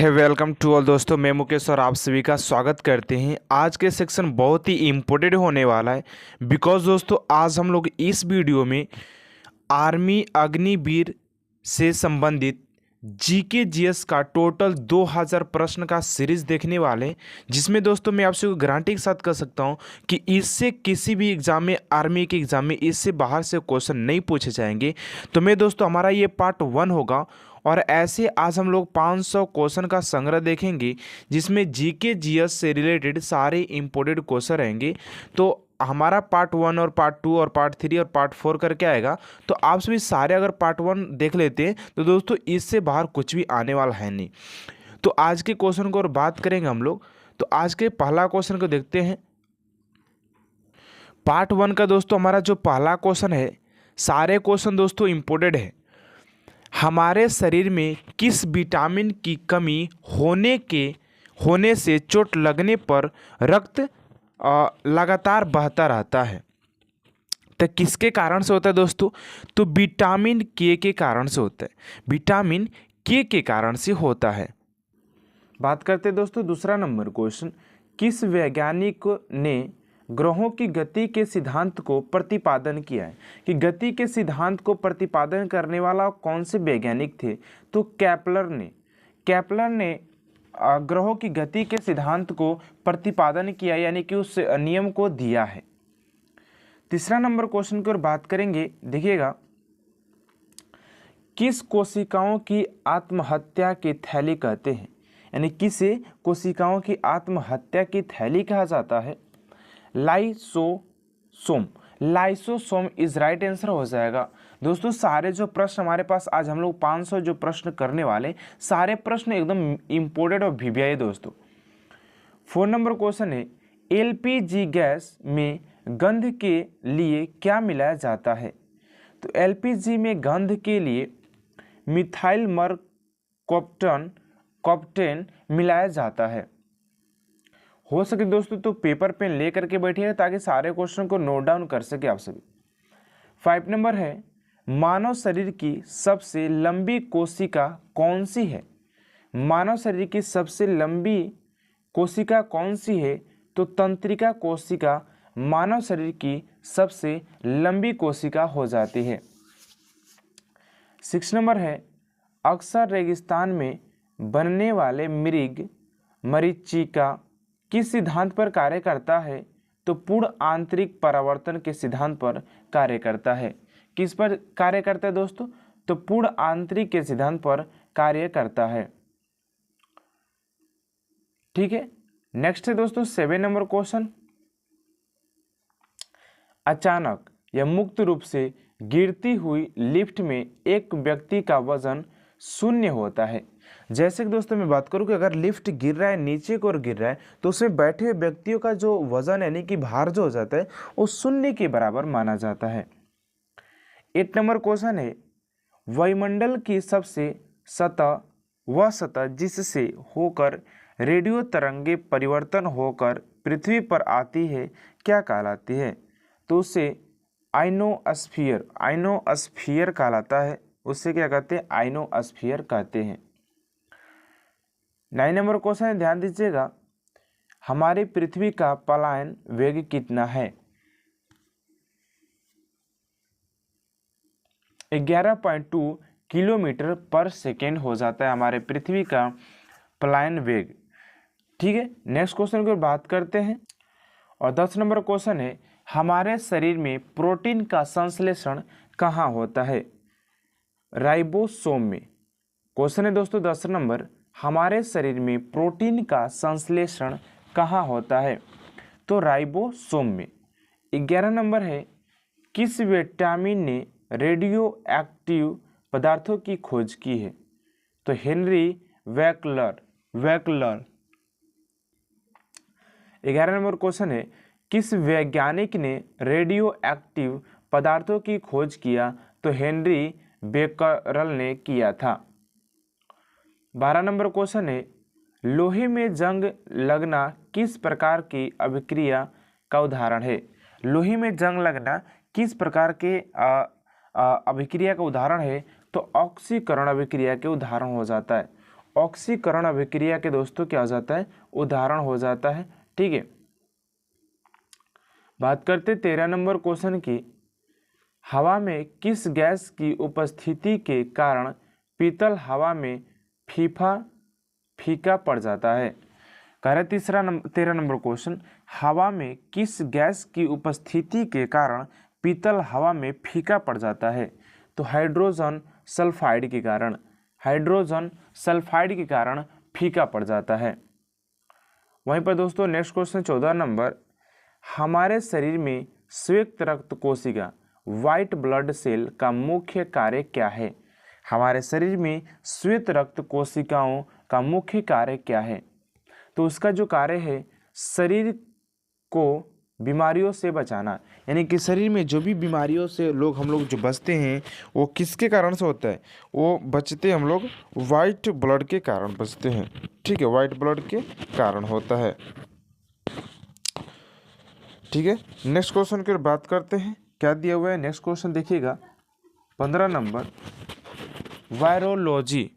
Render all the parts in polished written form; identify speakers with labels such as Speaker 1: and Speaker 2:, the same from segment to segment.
Speaker 1: Hey welcome to all दोस्तों, मैं मुकेश और आप सभी का स्वागत करते हैं। आज के सेक्शन बहुत ही इम्पोर्टेंट होने वाला है बिकॉज दोस्तों आज हम लोग इस वीडियो में आर्मी अग्निवीर से संबंधित जीके जीएस का टोटल 2000 प्रश्न का सीरीज देखने वाले हैं, जिसमें दोस्तों मैं आपसे गारंटी के साथ कह सकता हूं कि इससे किसी भी एग्जाम में, आर्मी के एग्जाम में इससे बाहर से क्वेश्चन नहीं पूछे जाएंगे। तो मैं दोस्तों हमारा ये पार्ट 1 होगा और ऐसे आज हम लोग 500 क्वेश्चन का संग्रह देखेंगे जिसमें जीके जीएस से रिलेटेड सारे इंपॉर्टेंट क्वेश्चन रहेंगे। तो हमारा पार्ट 1 और पार्ट 2 और पार्ट 3 और पार्ट 4 करके आएगा। तो आप सभी सारे अगर पार्ट 1 देख लेते हैं तो दोस्तों इससे बाहर कुछ भी आने वाला है नहीं। तो आज के क्वेश्चन को और बात करेंगे हम लोग। तो आज के पहला क्वेश्चन को देखते हैं। पार्ट 1 का दोस्तों हमारा जो पहला क्वेश्चन है, सारे क्वेश्चन दोस्तों इंपॉर्टेंट है। हमारे शरीर में किस विटामिन की कमी होने से चोट लगने पर रक्त लगातार बहता रहता है? तो किसके कारण से होता है दोस्तों? तो विटामिन के कारण से होता है। विटामिन के कारण से होता है। बात करते हैं दोस्तों दूसरा नंबर क्वेश्चन। किस वैज्ञानिक ने ग्रहों की गति के सिद्धांत को प्रतिपादन किया है? कि गति के सिद्धांत को प्रतिपादन करने वाला कौन से वैज्ञानिक थे? तो केपलर ने ग्रहों की गति के सिद्धांत को प्रतिपादन किया, यानी कि उस नियम को दिया है। तीसरा नंबर क्वेश्चन की ओर बात करेंगे। देखिएगा, किस कोशिकाओं की आत्महत्या की थैली कहते हैं? यानी किसे कोशिकाओं की आत्महत्या की थैली कहा जाता है? लाइसोसोम इज राइट आंसर हो जाएगा। दोस्तों सारे जो प्रश्न हमारे पास आज हम लोग 500 जो प्रश्न करने वाले, सारे प्रश्न एकदम इंपोर्टेंट और वीवीआई दोस्तों। 4 नंबर क्वेश्चन है, एलपीजी गैस में गंध के लिए क्या मिलाया जाता है? तो एलपीजी में गंध के लिए मिथाइल मरकप्टेन मिलाया जाता है। हो सके दोस्तों तो पेपर पेन ले करके बैठिए ताकि सारे क्वेश्चन को नोट डाउन कर सके आप सभी। 5 नंबर है, मानव शरीर की सबसे लंबी कोशिका कौन सी है? मानव शरीर की सबसे लंबी कोशिका कौन सी है? तो तंत्रिका कोशिका मानव शरीर की सबसे लंबी कोशिका हो जाती है। 6 नंबर है, अक्सर रेगिस्तान में बनने वाले मरीचिका किस सिद्धांत पर कार्य करता है? तो पूर्ण आंतरिक परावर्तन के सिद्धांत पर कार्य करता है। किस पर कार्य करता है दोस्तों? तो पूर्ण आंतरिक के सिद्धांत पर कार्य करता है। ठीक है, नेक्स्ट है दोस्तों 7 नंबर क्वेश्चन। अचानक या मुक्त रूप से गिरती हुई लिफ्ट में एक व्यक्ति का वजन 0 होता है। जैसे कि दोस्तों मैं बात करूं कि अगर लिफ्ट गिर रहा है, नीचे की ओर गिर रहा है, तो उसमें बैठे हुए व्यक्तियों का जो वजन यानी कि भार जो हो जाता है वो 0 के बराबर माना जाता है। 8 नंबर क्वेश्चन है, वायुमंडल की सबसे सतह वह सतह जिससे होकर रेडियो तरंगे परिवर्तन होकर पृथ्वी पर आती है क्या कहलाती है? तो उसे आइनोस्फीयर कहलाता है। उससे क्या कहते हैं? आइनोस्फीयर कहते हैं। 9 नंबर क्वेश्चन है, ध्यान दीजिएगा, हमारी पृथ्वी का पलायन वेग कितना है? 11.2 किलोमीटर पर सेकेंड हो जाता है हमारे पृथ्वी का पलायन वेग। ठीक है, नेक्स्ट क्वेश्चन की बात करते हैं। और 10 नंबर क्वेश्चन है, हमारे शरीर में प्रोटीन का संश्लेषण कहाँ होता है? राइबोसोम में। क्वेश्चन है दोस्तों 10 नंबर, हमारे शरीर में प्रोटीन का संश्लेषण कहाँ होता है? तो राइबोसोम में। 11 नंबर है, किस विटामिन ने रेडियो एक्टिव पदार्थों की खोज की है? तो हेनरी वेकलर। 11 नंबर क्वेश्चन है, किस वैज्ञानिक ने रेडियो एक्टिव पदार्थों की खोज किया? तो हेनरी बेकरल ने किया था। 12 नंबर क्वेश्चन है, लोहे में जंग लगना किस प्रकार की अभिक्रिया का उदाहरण है? लोहे में जंग लगना किस प्रकार के अभिक्रिया का उदाहरण है? तो ऑक्सीकरण अभिक्रिया के उदाहरण हो जाता है। ऑक्सीकरण अभिक्रिया के दोस्तों क्या हो जाता है, उदाहरण हो जाता है। ठीक है, बात करते 13 नंबर क्वेश्चन की। हवा में किस गैस की उपस्थिति के कारण पीतल हवा में फीका पड़ जाता है। कह रहे 13 नंबर क्वेश्चन, हवा में किस गैस की उपस्थिति के कारण पीतल हवा में फीका पड़ जाता है। तो हाइड्रोजन सल्फाइड के कारण, हाइड्रोजन सल्फाइड के कारण फीका पड़ जाता है। वहीं पर दोस्तों नेक्स्ट क्वेश्चन 14 नंबर, हमारे शरीर में श्वेत रक्त कोशिका व्हाइट ब्लड सेल का मुख्य कार्य क्या है। हमारे शरीर में श्वेत रक्त कोशिकाओं का मुख्य कार्य क्या है। तो उसका जो कार्य है, शरीर को बीमारियों से बचाना, यानी कि शरीर में जो भी बीमारियों से हम लोग जो बचते हैं वो किसके कारण से होता है, वो बचते हम लोग वाइट ब्लड के कारण बचते हैं। ठीक है, वाइट ब्लड के कारण होता है। ठीक है, नेक्स्ट क्वेश्चन की बात करते हैं, क्या दिया हुआ है। नेक्स्ट क्वेश्चन देखिएगा 15 नंबर, वायरोलॉजी,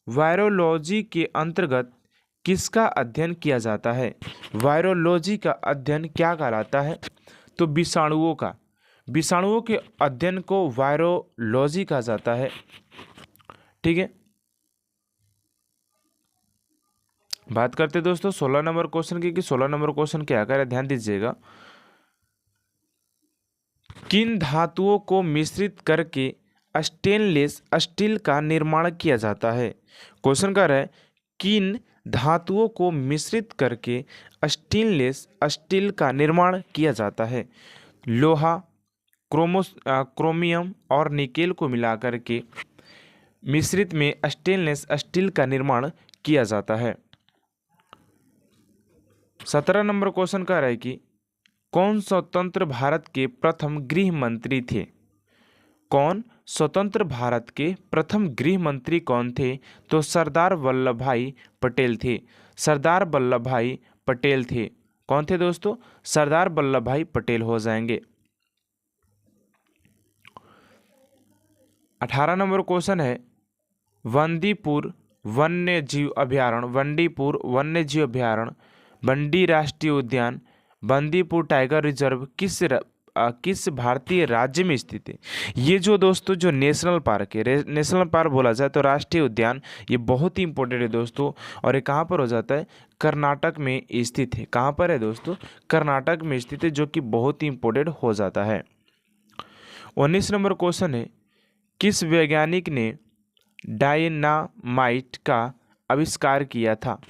Speaker 1: वायरोलॉजी के अंतर्गत किसका अध्ययन किया जाता है। वायरोलॉजी का अध्ययन क्या कहलाता है। तो विषाणुओं का, विषाणुओं के अध्ययन को वायरोलॉजी कहा जाता है। ठीक है, बात करते दोस्तों 16 नंबर क्वेश्चन की कि 16 नंबर क्वेश्चन क्या कर, ध्यान दीजिएगा। किन धातुओं को मिश्रित करके स्टेनलेस स्टील का निर्माण किया जाता है। क्वेश्चन कर रहा है, किन धातुओं को मिश्रित करके स्टेनलेस स्टील का निर्माण किया जाता है। लोहा, क्रोमियम और निकेल को मिलाकर के मिश्रित में स्टेनलेस स्टील का निर्माण किया जाता है। 17 नंबर क्वेश्चन कह रहा है कि कौन स्वतंत्र भारत के प्रथम गृह मंत्री थे। कौन स्वतंत्र भारत के प्रथम गृह मंत्री कौन थे। तो सरदार वल्लभ भाई पटेल थे। सरदार वल्लभ भाई पटेल थे। कौन थे दोस्तों, सरदार वल्लभ भाई पटेल हो जाएंगे। 18 नंबर क्वेश्चन है, बंदीपुर वन्य जीव अभ्यारण्य, बंदीपुर वन्य जीव अभ्यारण्य, बंडी राष्ट्रीय उद्यान, बंदीपुर टाइगर रिजर्व किस भारतीय राज्य में स्थित है। ये जो दोस्तों जो नेशनल पार्क है, नेशनल पार्क बोला जाए तो राष्ट्रीय उद्यान, ये बहुत ही इंपॉर्टेंट है दोस्तों। और ये कहाँ पर हो जाता है, कर्नाटक में स्थित है। कहाँ पर है दोस्तों, कर्नाटक में स्थित है, जो कि बहुत ही इंपॉर्टेंट हो जाता है। 19 नंबर क्वेश्चन है, किस वैज्ञानिक ने डायनामाइट का आविष्कार किया था।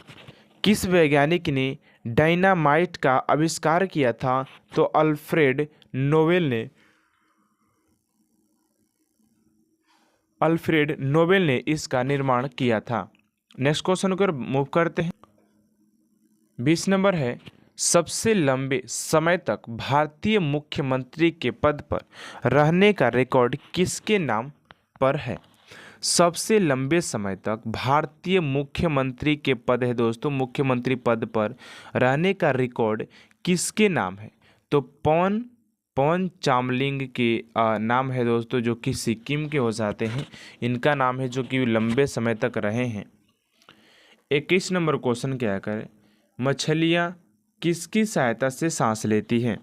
Speaker 1: किस वैज्ञानिक ने डायनामाइट का आविष्कार किया था। तो अल्फ्रेड नोबेल ने इसका निर्माण किया था। नेक्स्ट क्वेश्चन को मूव करते हैं। 20 नंबर है, सबसे लंबे समय तक भारतीय मुख्यमंत्री के पद पर रहने का रिकॉर्ड किसके नाम पर है। सबसे लंबे समय तक भारतीय मुख्यमंत्री के पद है दोस्तों, मुख्यमंत्री पद पर रहने का रिकॉर्ड किसके नाम है। तो पवन चामलिंग के नाम है दोस्तों, जो कि सिक्किम के हो जाते हैं। इनका नाम है, जो कि लंबे समय तक रहे हैं। 21 नंबर क्वेश्चन क्या करें, मछलियाँ किसकी सहायता से सांस लेती हैं।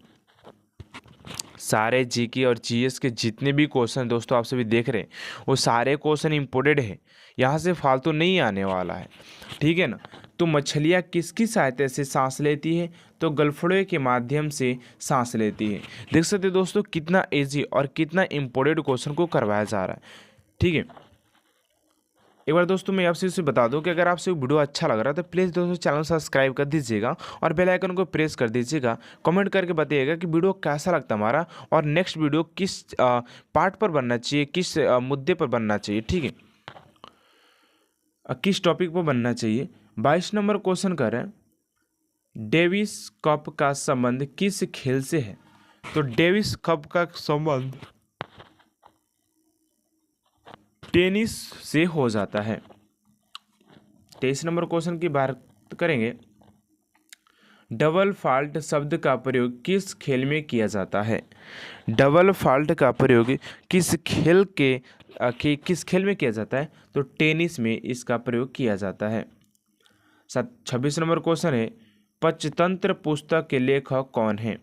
Speaker 1: सारे जीके और जीएस के जितने भी क्वेश्चन दोस्तों आप सभी देख रहे हैं, वो सारे क्वेश्चन इंपोर्टेड है, यहाँ से फालतू नहीं आने वाला है। ठीक है ना। तो मछलियाँ किसकी सहायता से सांस लेती है। तो गलफड़े के माध्यम से सांस लेती है। देख सकते दोस्तों कितना ईजी और कितना इंपोर्टेंट क्वेश्चन को करवाया जा रहा है। ठीक है, एक बार दोस्तों मैं आपसे बता दूं कि अगर आपसे वीडियो अच्छा लग रहा है तो प्लीज़ दोस्तों चैनल सब्सक्राइब कर दीजिएगा और बेल आइकन को प्रेस कर दीजिएगा। कमेंट करके बताइएगा कि वीडियो कैसा लगता है हमारा, और नेक्स्ट वीडियो किस पार्ट पर बनना चाहिए, किस मुद्दे पर बनना चाहिए। ठीक है, किस टॉपिक पर बनना चाहिए। 22 नंबर क्वेश्चन कर रहे हैं, डेविस कप का संबंध किस खेल से है। तो डेविस कप का संबंध टेनिस से हो जाता है। 23 नंबर क्वेश्चन की बात करेंगे, डबल फॉल्ट शब्द का प्रयोग किस खेल में किया जाता है? डबल फॉल्ट का प्रयोग किस खेल किस खेल में किया जाता है? तो टेनिस में इसका प्रयोग किया जाता है। 26 नंबर क्वेश्चन है, पंचतंत्र पुस्तक के लेखक कौन है?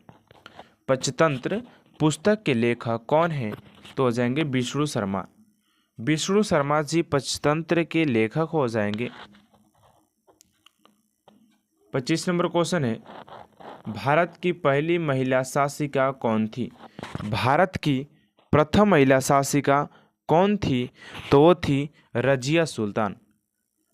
Speaker 1: पंचतंत्र पुस्तक के लेखक कौन है? तो हो जाएंगे विष्णु शर्मा। विष्णु शर्मा जी पंचतंत्र के लेखक हो जाएंगे। 25 नंबर क्वेश्चन है, भारत की पहली महिला शासिका कौन थी? भारत की प्रथम महिला शासिका कौन थी? तो वो थी Razia Sultan.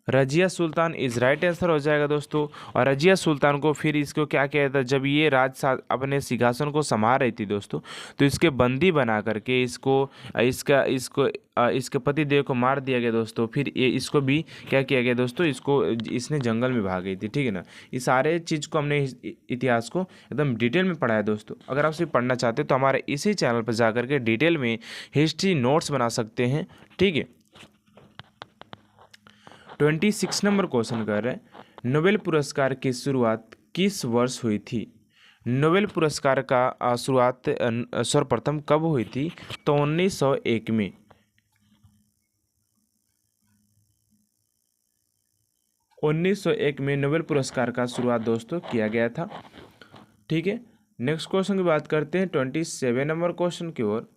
Speaker 1: Razia Sultan is right answer हो जाएगा दोस्तों। और रजिया सुल्तान को फिर इसको क्या किया था, जब ये अपने सिंहासन को संभाल रही थी दोस्तों, तो इसके बंदी बना करके इसके पति देव को मार दिया गया दोस्तों। फिर ये इसको भी क्या किया गया दोस्तों, इसने जंगल में भाग गई थी। ठीक है ना, ये सारे चीज़ को हमने इतिहास को एकदम डिटेल में पढ़ा है दोस्तों। अगर आप सिर्फ पढ़ना चाहते हो तो हमारे इसी चैनल पर जा करके डिटेल में हिस्ट्री नोट्स बना सकते हैं। ठीक है। 26 नंबर क्वेश्चन कर रहे हैं, नोबेल पुरस्कार की शुरुआत किस वर्ष हुई थी? नोबेल पुरस्कार का शुरुआत सर्वप्रथम कब हुई थी? तो 1901 में। 1901 में नोबेल पुरस्कार का शुरुआत दोस्तों किया गया था। ठीक है। नेक्स्ट क्वेश्चन की बात करते हैं 27 नंबर क्वेश्चन की ओर।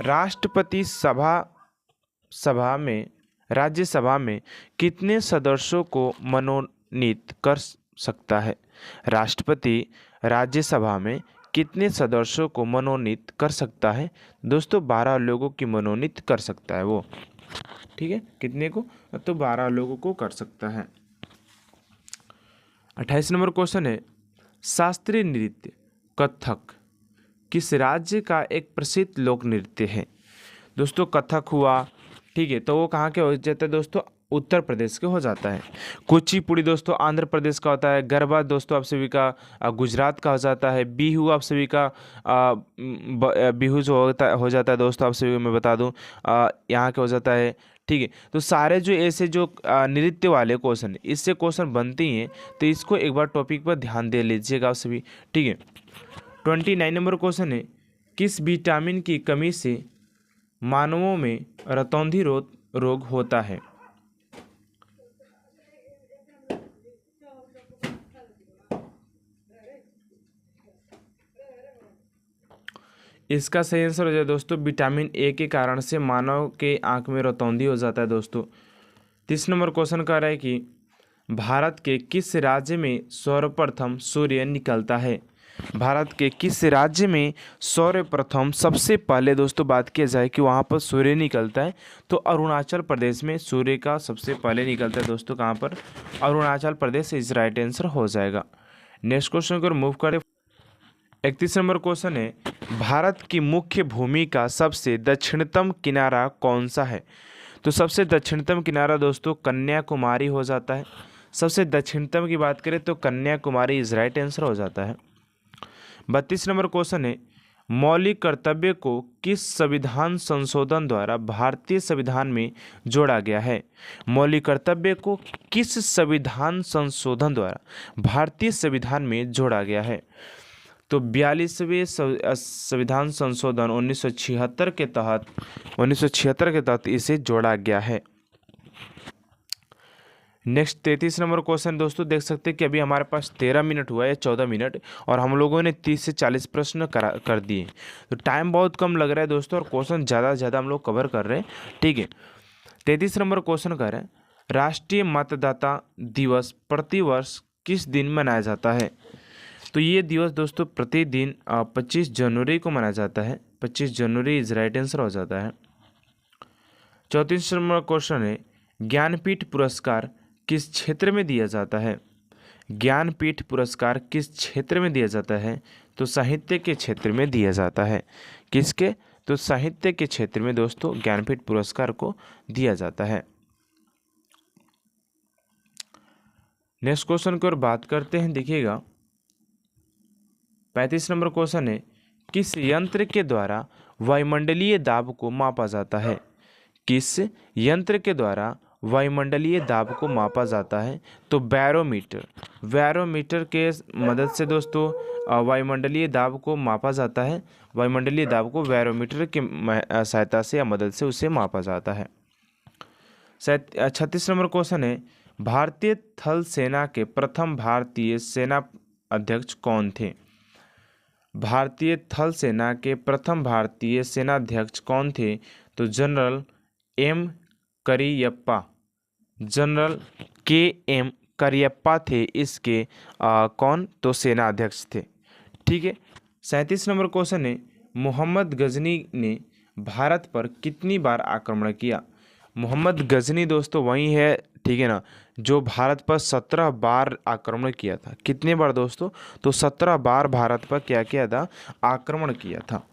Speaker 1: राष्ट्रपति राज्यसभा में कितने सदस्यों को मनोनीत कर सकता है? राष्ट्रपति राज्यसभा में कितने सदस्यों को मनोनीत कर सकता है? दोस्तों 12 लोगों की मनोनीत कर सकता है वो। ठीक है, कितने को? तो 12 लोगों को कर सकता है। 28 नंबर क्वेश्चन है, शास्त्रीय नृत्य कथक किस राज्य का एक प्रसिद्ध लोक नृत्य है? दोस्तों कथक हुआ, ठीक है, तो वो कहाँ के हो जाता है दोस्तों? उत्तर प्रदेश के हो जाता है। कुचिपुड़ी दोस्तों आंध्र प्रदेश का होता है। गरबा दोस्तों आप सभी का गुजरात का हो जाता है। बिहू आप सभी का बिहू जो हो जाता है दोस्तों, आप सभी को मैं बता दूं यहाँ के हो जाता है। ठीक है, तो सारे जो ऐसे जो नृत्य वाले क्वेश्चन इससे क्वेश्चन बनते ही हैं, तो इसको एक बार टॉपिक पर ध्यान दे लीजिएगा आप सभी। ठीक है। 29 नंबर क्वेश्चन है, किस विटामिन की कमी से मानवों में रतौंधी रोग होता है? इसका सही आंसर हो जाए दोस्तों विटामिन ए के कारण से मानव के आंख में रतौंधी हो जाता है दोस्तों। 30 नंबर क्वेश्चन कह रहा है कि भारत के किस राज्य में सर्वप्रथम सूर्य निकलता है? भारत के किस राज्य में सर्वप्रथम सबसे पहले दोस्तों बात किया जाए कि वहाँ पर सूर्य निकलता है, तो अरुणाचल प्रदेश में सूर्य का सबसे पहले निकलता है दोस्तों। कहाँ पर? Arunachal Pradesh is right answer हो जाएगा। नेक्स्ट क्वेश्चन को मूव करें। 31 नंबर क्वेश्चन है, भारत की मुख्य भूमि का सबसे दक्षिणतम किनारा कौन सा है? तो सबसे दक्षिणतम किनारा दोस्तों कन्याकुमारी हो जाता है। सबसे दक्षिणतम की बात करें तो कन्याकुमारी इज राइट आंसर हो जाता है। 32 नंबर क्वेश्चन है, मौलिक कर्तव्य को किस संविधान संशोधन द्वारा भारतीय संविधान में जोड़ा गया है? मौलिक कर्तव्य को किस संविधान संशोधन द्वारा भारतीय संविधान में जोड़ा गया है? तो 42वें संविधान संशोधन 1976 के तहत इसे जोड़ा गया है। नेक्स्ट 33 नंबर क्वेश्चन दोस्तों देख सकते हैं कि अभी हमारे पास 13 मिनट हुआ है, 14 मिनट, और हम लोगों ने 30 से 40 प्रश्न कर दिए, तो टाइम बहुत कम लग रहा है दोस्तों, और क्वेश्चन ज़्यादा से ज़्यादा हम लोग कवर कर रहे हैं। ठीक है। 33 नंबर क्वेश्चन कर रहे हैं, राष्ट्रीय मतदाता दिवस प्रतिवर्ष किस दिन मनाया जाता है? तो ये दिवस दोस्तों प्रतिदिन 25 जनवरी को मनाया जाता है। 25 जनवरी इज राइट आंसर हो जाता है। 34 नंबर क्वेश्चन है, ज्ञानपीठ पुरस्कार किस क्षेत्र में दिया जाता है? ज्ञानपीठ पुरस्कार किस क्षेत्र में दिया जाता है? तो साहित्य के क्षेत्र में दिया जाता है। किसके? तो साहित्य के क्षेत्र में दोस्तों ज्ञानपीठ पुरस्कार को दिया जाता है। नेक्स्ट क्वेश्चन की ओर बात करते हैं, देखिएगा 35 नंबर क्वेश्चन है, किस यंत्र के द्वारा वायुमंडलीय दाब को मापा जाता है? किस यंत्र के द्वारा वायुमंडलीय दाब को मापा जाता है? तो बैरोमीटर। बैरोमीटर के मदद से दोस्तों वायुमंडलीय दाब को मापा जाता है। वायुमंडलीय दाब को बैरोमीटर की सहायता से या मदद से उसे मापा जाता है। 36 नंबर क्वेश्चन है, भारतीय थल सेना के प्रथम भारतीय सेना अध्यक्ष कौन थे? भारतीय थल सेना के प्रथम भारतीय सेनाध्यक्ष कौन थे? तो जनरल एम करियप्पा। जनरल के एम करियप्पा थे इसके कौन? तो सेनाध्यक्ष थे। ठीक है। 37 नंबर क्वेश्चन है, मोहम्मद गजनी ने भारत पर कितनी बार आक्रमण किया? मोहम्मद गजनी दोस्तों वही है, ठीक है ना, जो भारत पर 17 बार आक्रमण किया था। कितने बार दोस्तों? तो 17 बार भारत पर क्या किया था? आक्रमण किया था।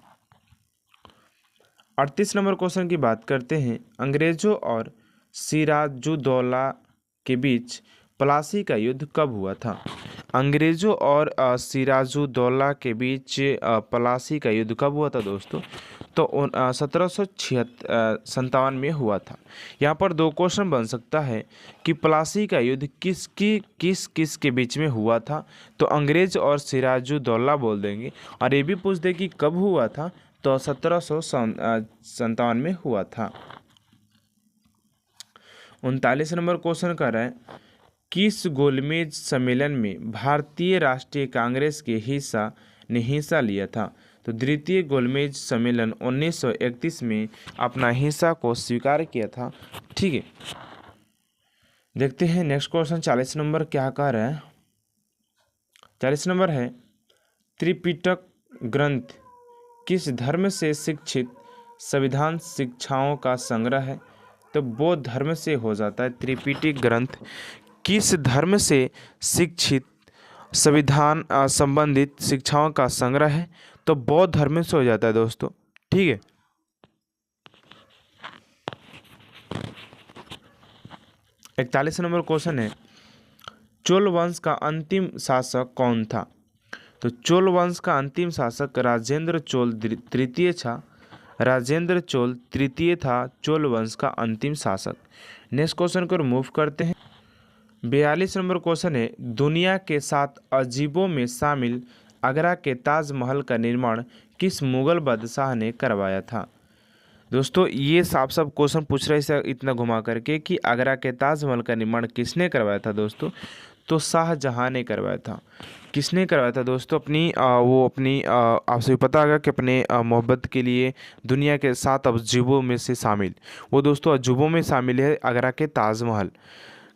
Speaker 1: 38 नंबर क्वेश्चन की बात करते हैं, अंग्रेजों और सिराजुद्दौला के बीच प्लासी का युद्ध कब हुआ था? अंग्रेजों और सिराजुद्दौला के बीच प्लासी का युद्ध कब हुआ था दोस्तों? तो 1757 में हुआ था। यहाँ पर दो क्वेश्चन बन सकता है कि प्लासी का युद्ध किस किस के बीच में हुआ था? तो अंग्रेज और सिराजुद्दौला बोल देंगे। और ये भी पूछ दे कि कब हुआ था? तो 1757 में हुआ था। 39 नंबर क्वेश्चन कर रहा है, किस गोलमेज सम्मेलन में भारतीय राष्ट्रीय कांग्रेस के हिस्सा लिया था? तो द्वितीय गोलमेज सम्मेलन 1931 में अपना हिस्सा को स्वीकार किया था। ठीक है, देखते हैं नेक्स्ट क्वेश्चन 40 नंबर क्या कह रहा है। 40 नंबर है, त्रिपिटक ग्रंथ किस धर्म से शिक्षित संविधान शिक्षाओं का संग्रह है? तो बौद्ध धर्म से हो जाता है। त्रिपिटक ग्रंथ किस धर्म से शिक्षित संविधान संबंधित शिक्षाओं का संग्रह है? तो बौद्ध धर्म से हो जाता है दोस्तों। ठीक है। 41 नंबर क्वेश्चन है, चोल वंश का अंतिम शासक कौन था? तो चोल वंश का अंतिम शासक राजेंद्र चोल तृतीय था। राजेंद्र चोल तृतीय था चोल वंश का अंतिम शासक। नेक्स्ट क्वेश्चन को रिमूव करते हैं। 42 नंबर क्वेश्चन है, दुनिया के 7 अजीबों में शामिल आगरा के ताजमहल का निर्माण किस मुगल बादशाह ने करवाया था? दोस्तों ये साफ साफ क्वेश्चन पूछ रहे हैं इतना घुमा करके कि आगरा के ताजमहल का निर्माण किसने करवाया था दोस्तों? तो शाहजहां ने करवाया था। किसने करवाया था दोस्तों? आपसे भी पता होगा कि अपने मोहब्बत के लिए दुनिया के 7 अजूबों में से शामिल, वो दोस्तों अजूबों में शामिल है आगरा के ताजमहल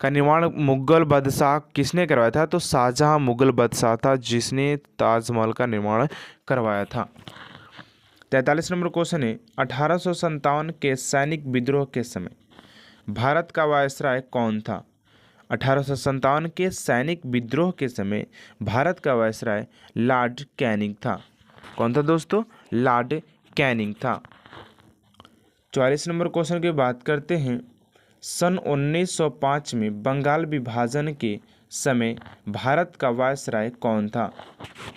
Speaker 1: का निर्माण मुगल बादशाह किसने करवाया था? तो शाहजहां मुगल बादशाह था जिसने ताजमहल का निर्माण करवाया था। 43 नंबर क्वेश्चन है, 1857 के सैनिक विद्रोह के समय भारत का वायसराय कौन था? 1857 के सैनिक विद्रोह के समय भारत का वायसराय लॉर्ड कैनिंग था। कौन था दोस्तों? लॉर्ड कैनिंग था। 44 नंबर क्वेश्चन की बात करते हैं, सन 1905 में बंगाल विभाजन के समय भारत का वायसराय कौन था?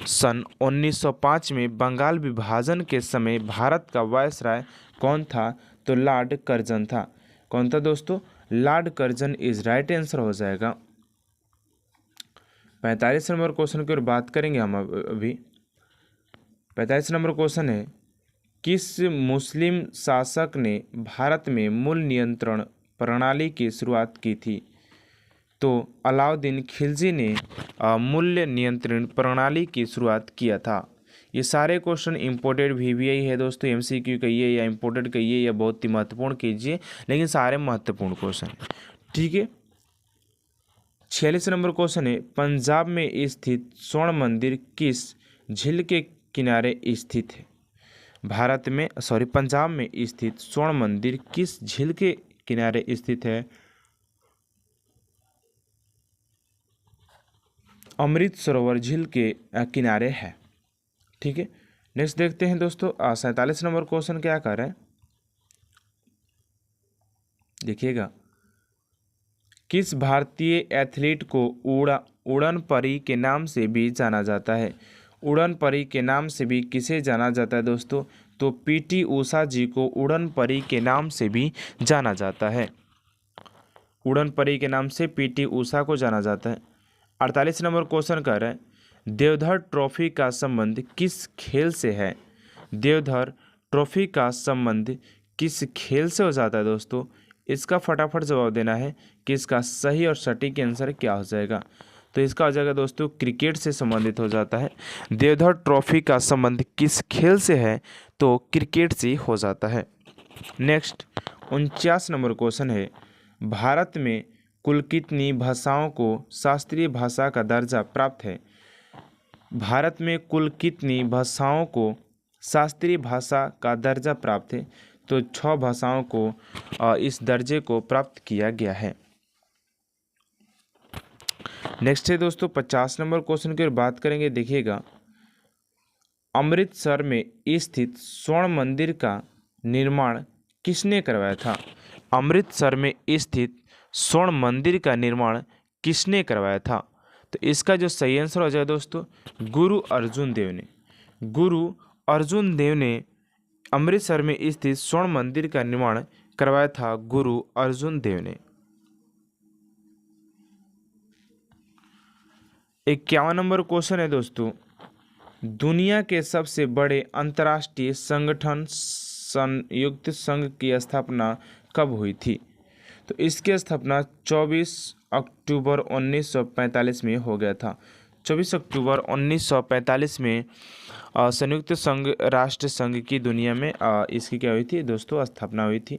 Speaker 1: सन 1905 में बंगाल विभाजन के समय भारत का वायसराय कौन था? तो लॉर्ड कर्जन था। कौन था दोस्तों? Lord Curzon is right answer हो जाएगा। 45 नंबर क्वेश्चन की ओर बात करेंगे हम अभी। 45 नंबर क्वेश्चन है, किस मुस्लिम शासक ने भारत में मूल नियंत्रण प्रणाली की शुरुआत की थी? तो अलाउद्दीन खिलजी ने मूल्य नियंत्रण प्रणाली की शुरुआत किया था। ये सारे क्वेश्चन इंपोर्टेड VVI है दोस्तों, MCQ कहिए या इंपोर्टेड कहिए या बहुत ही महत्वपूर्ण कीजिए, लेकिन सारे महत्वपूर्ण क्वेश्चन। ठीक है। 46 नंबर क्वेश्चन है, पंजाब में स्थित स्वर्ण मंदिर किस झील के किनारे स्थित है? पंजाब में स्थित स्वर्ण मंदिर किस झील के किनारे स्थित है? अमृत सरोवर झील के किनारे है। ठीक है। नेक्स्ट देखते हैं दोस्तों 47 नंबर क्वेश्चन क्या कर रहे हैं, देखिएगा। किस भारतीय एथलीट को उड़न परी के नाम से भी जाना जाता है? उड़न परी के नाम से भी किसे जाना जाता है दोस्तों? तो PT उषा जी को उड़न परी के नाम से भी जाना जाता है। उड़न परी के नाम से पीटी उषा को जाना जाता है। 48 नंबर क्वेश्चन कर रहा है देवधर ट्रॉफी का संबंध किस खेल से है। देवधर ट्रॉफी का संबंध किस खेल से हो जाता है दोस्तों। इसका फटाफट जवाब देना है कि इसका सही और सटीक आंसर क्या हो जाएगा। तो इसका हो जाएगा दोस्तों क्रिकेट से संबंधित हो जाता है। देवधर ट्रॉफी का संबंध किस खेल से है तो क्रिकेट से हो जाता है। नेक्स्ट 49 नंबर क्वेश्चन है भारत में कुल कितनी भाषाओं को शास्त्रीय भाषा का दर्जा प्राप्त है। भारत में कुल कितनी भाषाओं को शास्त्रीय भाषा का दर्जा प्राप्त है तो 6 भाषाओं को इस दर्जे को प्राप्त किया गया है। नेक्स्ट है दोस्तों 50 नंबर क्वेश्चन की ओर बात करेंगे। देखिएगा अमृतसर में स्थित स्वर्ण मंदिर का निर्माण किसने करवाया था। अमृतसर में स्थित स्वर्ण मंदिर का निर्माण किसने करवाया था तो इसका जो सही आंसर हो जाएगा दोस्तों गुरु अर्जुन देव ने। गुरु अर्जुन देव ने अमृतसर में स्थित स्वर्ण मंदिर का निर्माण करवाया था। गुरु अर्जुन देव ने। 51 नंबर क्वेश्चन है दोस्तों दुनिया के सबसे बड़े अंतर्राष्ट्रीय संगठन संयुक्त संघ की स्थापना कब हुई थी तो इसकी स्थापना 24 अक्टूबर 1945 में हो गया था। 24 अक्टूबर 1945 में संयुक्त संघ राष्ट्र संघ की दुनिया में इसकी क्या हुई थी दोस्तों स्थापना हुई थी।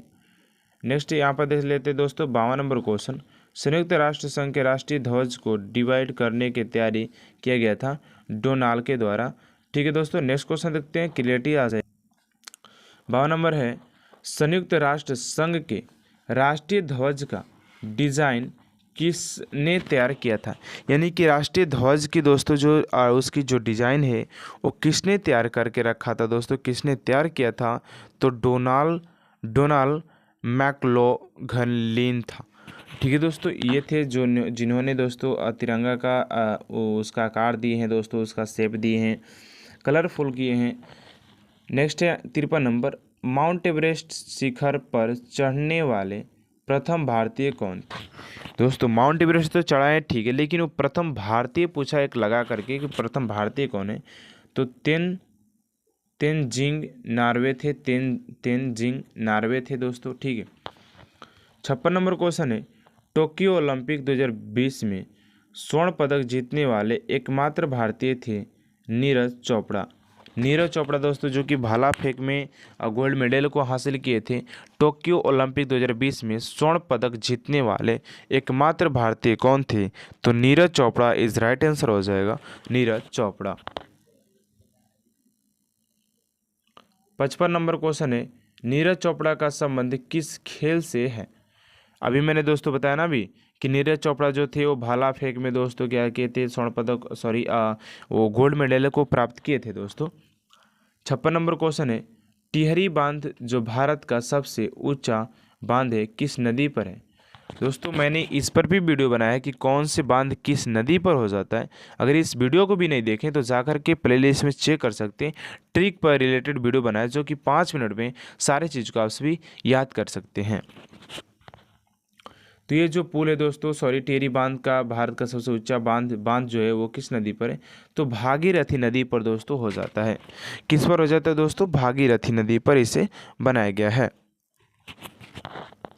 Speaker 1: नेक्स्ट यहाँ पर देख लेते हैं दोस्तों 52 नंबर क्वेश्चन संयुक्त राष्ट्र संघ के राष्ट्रीय ध्वज को डिवाइड करने की तैयारी किया गया था डोनाल्ड के द्वारा। ठीक है दोस्तों नेक्स्ट क्वेश्चन देखते हैं क्लियरिटी आ जाए। 52 नंबर है संयुक्त राष्ट्र संघ के राष्ट्रीय ध्वज का डिजाइन किसने तैयार किया था। यानी कि राष्ट्रीय ध्वज की दोस्तों जो उसकी जो डिजाइन है वो किसने तैयार करके रखा था दोस्तों। किसने तैयार किया था तो डोनाल्ड मैक्लोघलिन था। ठीक है दोस्तों ये थे जो जिन्होंने दोस्तों तिरंगा का उसका आकार दिए हैं दोस्तों उसका शेप दिए हैं कलरफुल किए हैं। नेक्स्ट है 53 नंबर माउंट एवरेस्ट शिखर पर चढ़ने वाले प्रथम भारतीय कौन थे। दोस्तों माउंट एवरेस्ट तो चढ़ा है ठीक है लेकिन वो प्रथम भारतीय पूछा एक लगा करके कि प्रथम भारतीय कौन है तो तेनजिंग नार्वे थे। तेनजिंग नार्वे थे दोस्तों। ठीक है 56 नंबर क्वेश्चन है टोक्यो ओलंपिक 2020 में स्वर्ण पदक जीतने वाले एकमात्र भारतीय थे नीरज चोपड़ा। नीरज चोपड़ा दोस्तों जो कि भाला फेंक में गोल्ड मेडल को हासिल किए थे। टोक्यो ओलंपिक 2020 में स्वर्ण पदक जीतने वाले एकमात्र भारतीय कौन थे तो Neeraj Chopra is right answer हो जाएगा नीरज चोपड़ा। 55 नंबर क्वेश्चन है नीरज चोपड़ा का संबंध किस खेल से है। अभी मैंने दोस्तों बताया ना अभी कि नीरज चोपड़ा जो थे वो भाला फेंक में दोस्तों क्या किए थे स्वर्ण पदक वो गोल्ड मेडल को प्राप्त किए थे दोस्तों। 56 नंबर क्वेश्चन है टिहरी बांध जो भारत का सबसे ऊंचा बांध है किस नदी पर है। दोस्तों मैंने इस पर भी वीडियो बनाया है कि कौन से बांध किस नदी पर हो जाता है। अगर इस वीडियो को भी नहीं देखें तो जाकर के प्लेलिस्ट में चेक कर सकते हैं। ट्रिक पर रिलेटेड वीडियो बनाया जो कि 5 मिनट में सारे चीज़ को आप सभी याद कर सकते हैं। तो ये जो पुल है दोस्तों टिहरी बांध का भारत का सबसे ऊंचा बांध जो है वो किस नदी पर है तो भागीरथी नदी पर दोस्तों हो जाता है। किस पर हो जाता है दोस्तों भागीरथी नदी पर इसे बनाया गया है।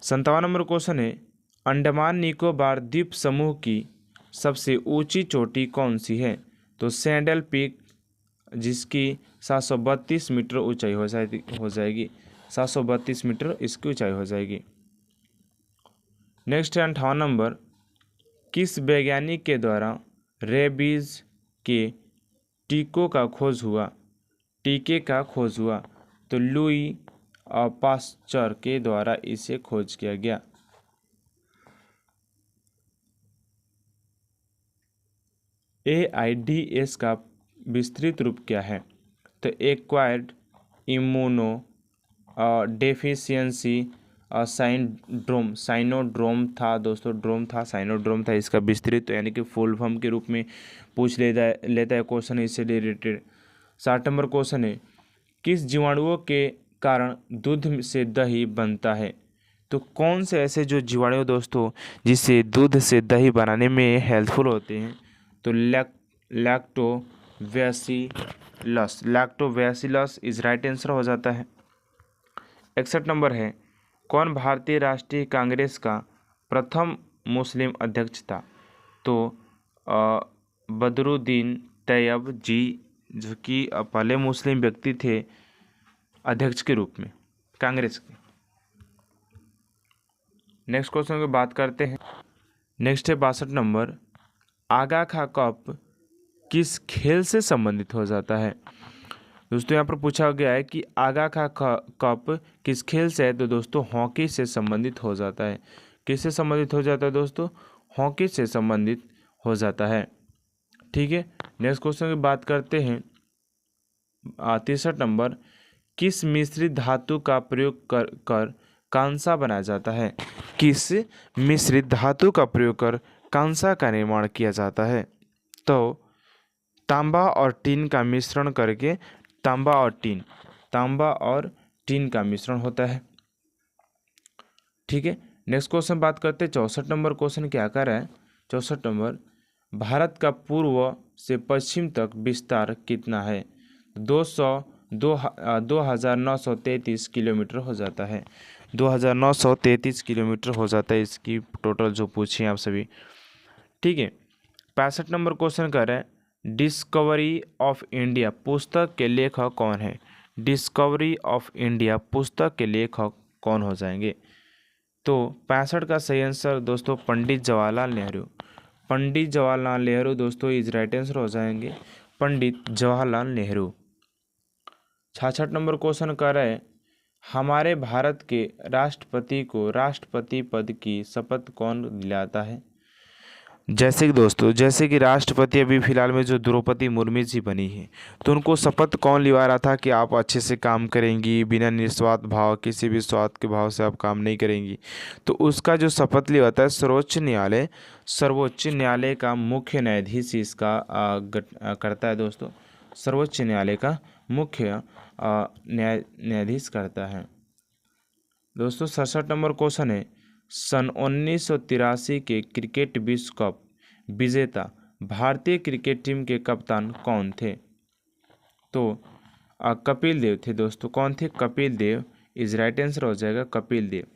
Speaker 1: 57 नंबर क्वेश्चन है अंडमान निकोबार द्वीप समूह की सबसे ऊंची चोटी कौन सी है तो सैंडल पीक जिसकी 732 मीटर ऊंचाई हो जाएगी 732 मीटर इसकी ऊंचाई हो जाएगी। नेक्स्ट है 58 नंबर किस वैज्ञानिक के द्वारा रेबीज के टीके का खोज हुआ तो लुई पास्चर के द्वारा इसे खोज किया गया। AIDS का विस्तृत रूप क्या है तो एक्वायर्ड इम्यूनो डेफिशिएंसी साइनोड्रोम था दोस्तों साइनोड्रोम था इसका विस्तृत यानी कि फुल फॉर्म के रूप में पूछ लेता है क्वेश्चन इससे रिलेटेड। 60 नंबर क्वेश्चन है किस जीवाणुओं के कारण दूध से दही बनता है तो कौन से ऐसे जो जीवाणु दोस्तों जिससे दूध से दही बनाने में हेल्पफुल होते हैं, तो लैक्टोबैसिलस इज राइट आंसर हो जाता है। 61 नंबर है, कौन भारतीय राष्ट्रीय कांग्रेस का प्रथम मुस्लिम अध्यक्ष था, तो बदरुद्दीन तैयब जी, जो कि पहले मुस्लिम व्यक्ति थे अध्यक्ष के रूप में कांग्रेस के। नेक्स्ट क्वेश्चन की बात करते हैं। नेक्स्ट है 62 नंबर, आगा खा कप किस खेल से संबंधित हो जाता है। दोस्तों यहाँ पर पूछा गया है कि आगा खा कप किस खेल से है, तो दोस्तों हॉकी से संबंधित हो जाता है। किससे संबंधित हो जाता है दोस्तों, हॉकी से संबंधित हो जाता है। ठीक है, नेक्स्ट क्वेश्चन की बात करते हैं। 63 नंबर, किस मिश्रित धातु का प्रयोग कर कांसा बनाया जाता है। किस मिश्रित धातु का प्रयोग कर कांसा का निर्माण किया जाता है, तो तांबा और टीन का मिश्रण करके तांबा और टीन का मिश्रण होता है। ठीक है, नेक्स्ट क्वेश्चन बात करते हैं। 64 नंबर क्वेश्चन क्या कर रहा है। 64 नंबर, भारत का पूर्व से पश्चिम तक विस्तार कितना है। 2933 किलोमीटर हो जाता है। 2933 किलोमीटर हो जाता है इसकी टोटल जो पूछे आप सभी। ठीक है, 65 नंबर क्वेश्चन कर रहे हैं, डिस्कवरी ऑफ इंडिया पुस्तक के लेखक कौन है। डिस्कवरी ऑफ इंडिया पुस्तक के लेखक कौन हो जाएंगे, तो 65 का सही आंसर दोस्तों पंडित जवाहरलाल नेहरू। पंडित जवाहरलाल नेहरू दोस्तों इज राइट आंसर हो जाएंगे, पंडित जवाहरलाल नेहरू। 66 नंबर क्वेश्चन कर रहे हैं, हमारे भारत के राष्ट्रपति को राष्ट्रपति पद की शपथ कौन दिलाता है। जैसे कि राष्ट्रपति अभी फिलहाल में जो द्रौपदी मुर्मू जी बनी है, तो उनको शपथ कौन दिला रहा था कि आप अच्छे से काम करेंगी, बिना निस्वार्थ भाव किसी भी स्वार्थ के भाव से आप काम नहीं करेंगी। तो उसका जो शपथ लिया है सर्वोच्च न्यायालय का मुख्य न्यायाधीश इसका करता है दोस्तों। सर्वोच्च न्यायालय का मुख्य न्यायाधीश करता है दोस्तों। 67 नंबर क्वेश्चन है, सन 1983 के क्रिकेट विश्व कप विजेता भारतीय क्रिकेट टीम के कप्तान कौन थे, तो कपिल देव थे दोस्तों। कौन थे, Kapil Dev is right answer हो जाएगा, कपिल देव।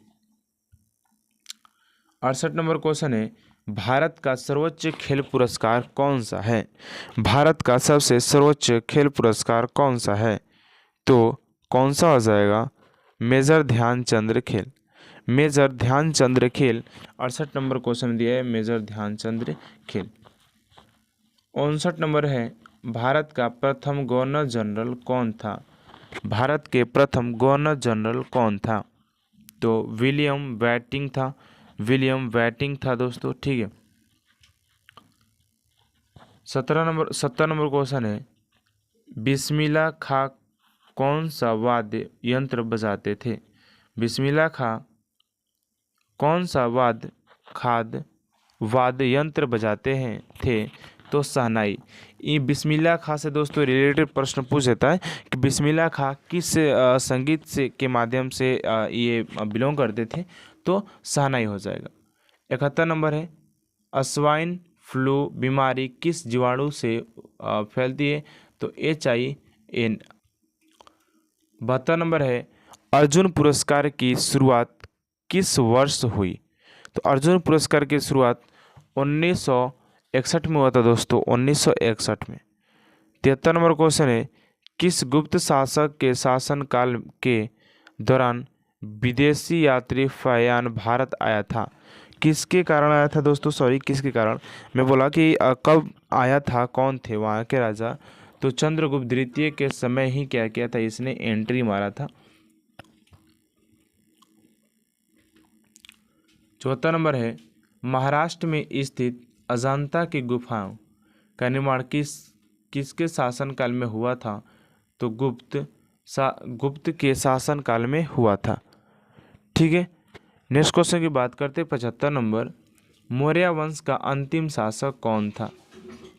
Speaker 1: 68 नंबर क्वेश्चन है, भारत का सर्वोच्च खेल पुरस्कार कौन सा है। भारत का सबसे सर्वोच्च खेल पुरस्कार कौन सा है, तो कौन सा हो जाएगा, मेजर ध्यानचंद्र खेल। मेजर ध्यानचंद्र खेल 68 नंबर क्वेश्चन दिया है, मेजर ध्यानचंद्र खेल। 59 नंबर है, भारत का प्रथम गवर्नर जनरल कौन था। भारत के प्रथम गवर्नर जनरल कौन था, तो विलियम बेंटिंक था। विलियम बेंटिंक था दोस्तों। ठीक है, 70 नंबर क्वेश्चन है, बिस्मिल्लाह खां कौन सा वाद्य यंत्र बजाते थे। बिस्मिल्लाह खां कौन सा वाद्य यंत्र बजाते थे, तो शहनाई। ये बिस्मिल्लाह खां से दोस्तों रिलेटेड प्रश्न पूछ देता है कि बिस्मिल्लाह खां किस संगीत से के माध्यम से ये बिलोंग करते थे, तो शहनाई हो जाएगा। 71 नंबर है, स्वाइन फ्लू बीमारी किस जीवाणु से फैलती है, तो HIN। 72 नंबर है, अर्जुन पुरस्कार की शुरुआत किस वर्ष हुई, तो अर्जुन पुरस्कार की शुरुआत 1961 में हुआ था दोस्तों, 1961 में। 73 नंबर क्वेश्चन है, किस गुप्त शासक के शासनकाल के दौरान विदेशी यात्री फयान भारत आया था। किसके कारण आया था दोस्तों, किसके कारण मैं बोला कि कब आया था, कौन थे वहाँ के राजा, तो चंद्रगुप्त द्वितीय के समय ही क्या किया था, इसने एंट्री मारा था। 74 नंबर है, महाराष्ट्र में स्थित अजंता की गुफाओं का निर्माण किसके शासनकाल में हुआ था, तो गुप्त के शासनकाल में हुआ था। ठीक है, नेक्स्ट क्वेश्चन की बात करते हैं। 75 नंबर, मौर्य वंश का अंतिम शासक कौन था,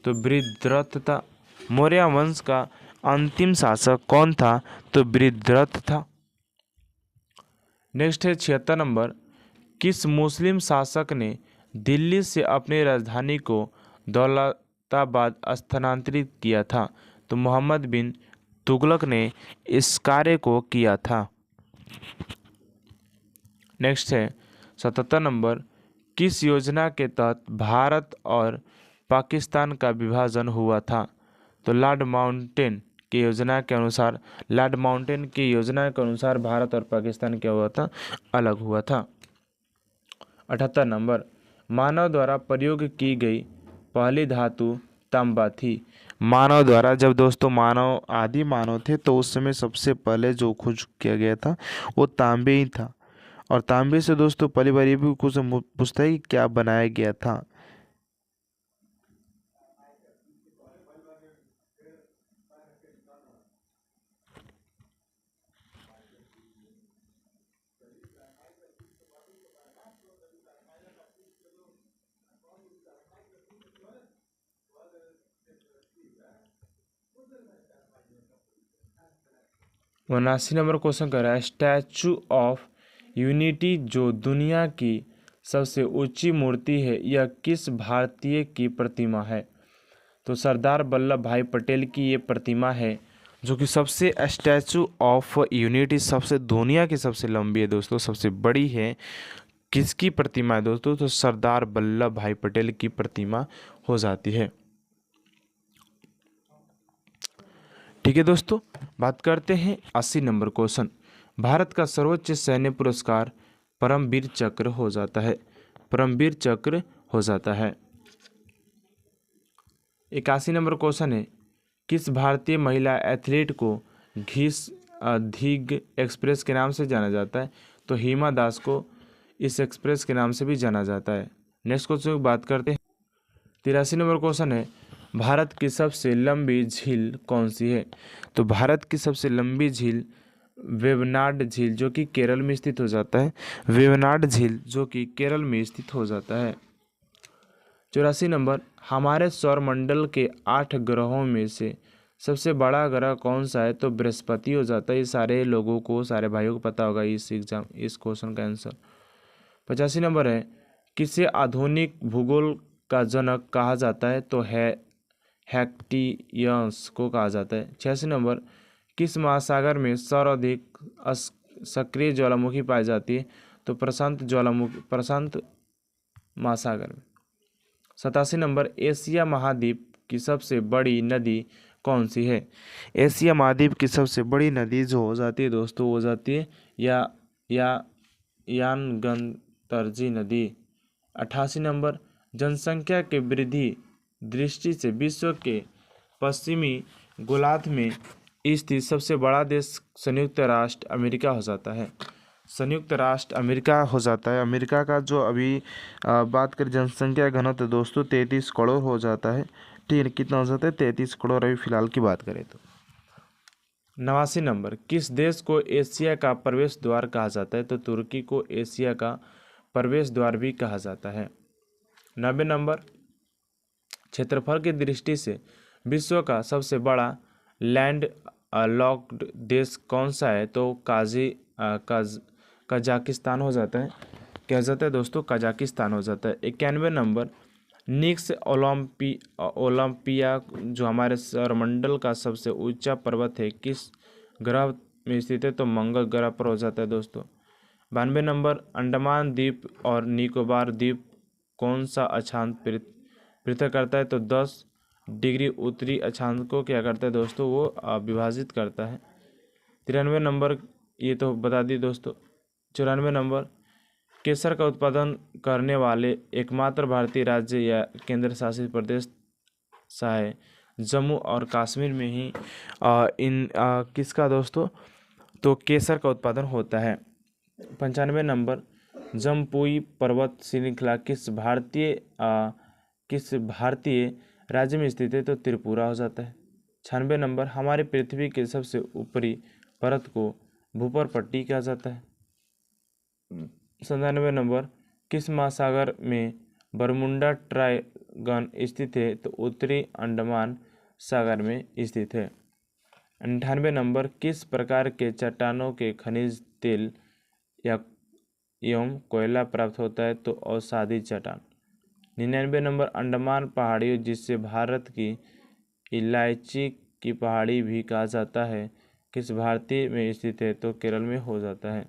Speaker 1: तो बृहद्रथ था। मौर्य वंश का अंतिम शासक कौन था, तो बृहद्रथ था। नेक्स्ट है 76 नंबर, किस मुस्लिम शासक ने दिल्ली से अपनी राजधानी को दौलताबाद स्थानांतरित किया था? तो मोहम्मद बिन तुगलक ने इस कार्य को किया था। नेक्स्ट है 77 नंबर, किस योजना के तहत भारत और पाकिस्तान का विभाजन हुआ था? तो लॉर्ड माउंटेन की योजना के अनुसार, भारत और पाकिस्तान क्या हुआ था? अलग हुआ था। 78 नंबर, मानव द्वारा प्रयोग की गई पहली धातु तांबा थी। मानव द्वारा, जब दोस्तों मानव आदि मानव थे तो उस समय सबसे पहले जो खोज किया गया था वो तांबे ही था। और तांबे से दोस्तों पहली बार ये भी कुछ पूछता है कि क्या बनाया गया था। उनासी नंबर क्वेश्चन कर रहा है, स्टैचू ऑफ यूनिटी जो दुनिया की सबसे ऊंची मूर्ति है, यह किस भारतीय की प्रतिमा है? तो सरदार वल्लभ भाई पटेल की ये प्रतिमा है, जो कि सबसे, स्टैचू ऑफ यूनिटी सबसे दुनिया की सबसे लंबी है दोस्तों, सबसे बड़ी है। किसकी प्रतिमा है दोस्तों? तो सरदार वल्लभ भाई पटेल की प्रतिमा हो जाती है। ठीक है दोस्तों, बात करते हैं 80 नंबर क्वेश्चन। भारत का सर्वोच्च सैन्य पुरस्कार परमवीर चक्र हो जाता है। परमवीर चक्र हो जाता है। 81 नंबर क्वेश्चन है, किस भारतीय महिला एथलीट को धीग एक्सप्रेस के नाम से जाना जाता है? तो हिमा दास को इस एक्सप्रेस के नाम से भी जाना जाता है। नेक्स्ट क्वेश्चन की बात करते हैं। 83 नंबर क्वेश्चन है, भारत की सबसे लंबी झील कौन सी है? तो भारत की सबसे लंबी झील वेवनाड झील, जो कि केरल में स्थित हो जाता है। वेवनाड झील जो कि केरल में स्थित हो जाता है। 84 नंबर, हमारे सौरमंडल के 8 ग्रहों में से सबसे बड़ा ग्रह कौन सा है? तो बृहस्पति हो जाता है। ये सारे लोगों को, सारे भाइयों को पता होगा इस क्वेश्चन का आंसर। 85 नंबर है, किसे आधुनिक भूगोल का जनक कहा जाता है? तो हैक्टियंस को कहा जाता है। 86 नंबर, किस महासागर में सर्वाधिक सक्रिय ज्वालामुखी पाई जाती है? तो प्रशांत महासागर में। 87 नंबर, एशिया महाद्वीप की सबसे बड़ी नदी कौन सी है? एशिया महाद्वीप की सबसे बड़ी नदी जो हो जाती है दोस्तों, हो जाती है यानगंतरजी नदी। 88 नंबर, जनसंख्या के वृद्धि दृष्टि से विश्व के पश्चिमी गोलार्ध में स्थित सबसे बड़ा देश संयुक्त राष्ट्र अमेरिका हो जाता है। संयुक्त राष्ट्र अमेरिका हो जाता है। अमेरिका का जो अभी बात करें जनसंख्या घनत्व दोस्तों 33 करोड़ हो जाता है। ठीक है, कितना हो जाता है? 33 करोड़ अभी फिलहाल की बात करें तो। 89 नंबर, किस देश को एशिया का प्रवेश द्वार कहा जाता है? तो तुर्की को एशिया का प्रवेश द्वार भी कहा जाता है। 90 नंबर, क्षेत्रफल की दृष्टि से विश्व का सबसे बड़ा लैंड लॉक्ड देश कौन सा है? तो कजाकिस्तान हो जाता है। क्या हो जाता है दोस्तों? कजाकिस्तान हो जाता है। 91 नंबर, निक्स ओलंपिया जो हमारे सौरमंडल का सबसे ऊंचा पर्वत है, किस ग्रह में स्थित है? तो मंगल ग्रह पर हो जाता है दोस्तों। 92 नंबर, अंडमान द्वीप और निकोबार द्वीप कौन सा अक्षांश पृथक करता है? तो 10 डिग्री उत्तरी अक्षांश को क्या करता है दोस्तों? वो विभाजित करता है। 93 नंबर, ये तो बता दी दोस्तों। 94 नंबर, केसर का उत्पादन करने वाले एकमात्र भारतीय राज्य या केंद्र शासित प्रदेश सा है? जम्मू और कश्मीर में ही किसका दोस्तों? तो केसर का उत्पादन होता है। 95 नंबर, जम्पुई पर्वत श्रृंखला किस भारतीय राज्य में स्थित है? तो त्रिपुरा हो जाता है। 96 नंबर, हमारी पृथ्वी के सबसे ऊपरी परत को भूपर पट्टी कहा जाता है। 97 नंबर, किस महासागर में बरमुंडा ट्रायगन स्थित है? तो उत्तरी अंडमान सागर में स्थित है। 98 नंबर, किस प्रकार के चट्टानों के खनिज तेल या एवं कोयला प्राप्त होता है। तो अवसादी चट्टान। 99 नंबर अंडमान पहाड़ियों, जिससे भारत की इलायची की पहाड़ी भी कहा जाता है, किस भारतीय में स्थित है? तो केरल में हो जाता है।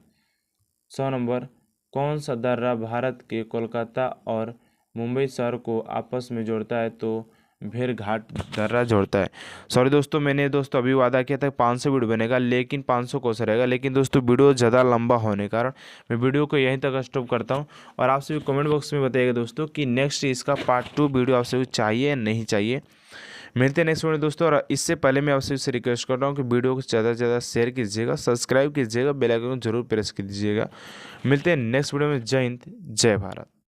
Speaker 1: 100 नंबर कौन सा दर्रा भारत के कोलकाता और मुंबई शहर को आपस में जोड़ता है? तो भेड़घाट दर्रा जोड़ता है। सॉरी दोस्तों, मैंने दोस्तों अभी वादा किया था 500 वीडियो बनेगा, लेकिन 500 क्वेश्चन रहेगा, लेकिन दोस्तों वीडियो ज़्यादा लंबा होने के कारण मैं वीडियो को यहीं तक स्टॉप करता हूं। और आपसे भी कमेंट बॉक्स में बताइएगा दोस्तों कि नेक्स्ट इसका पार्ट 2 वीडियो आपसे चाहिए या नहीं चाहिए। मिलते हैं नेक्स्ट वीडियो दोस्तों। और इससे पहले मैं आपसे इससे रिक्वेस्ट कर रहा हूँ कि वीडियो को ज़्यादा से ज़्यादा शेयर कीजिएगा, सब्सक्राइब कीजिएगा, बेल आइकन को जरूर प्रेस कीजिएगा। मिलते हैं नेक्स्ट वीडियो में। जय हिंद, जय भारत।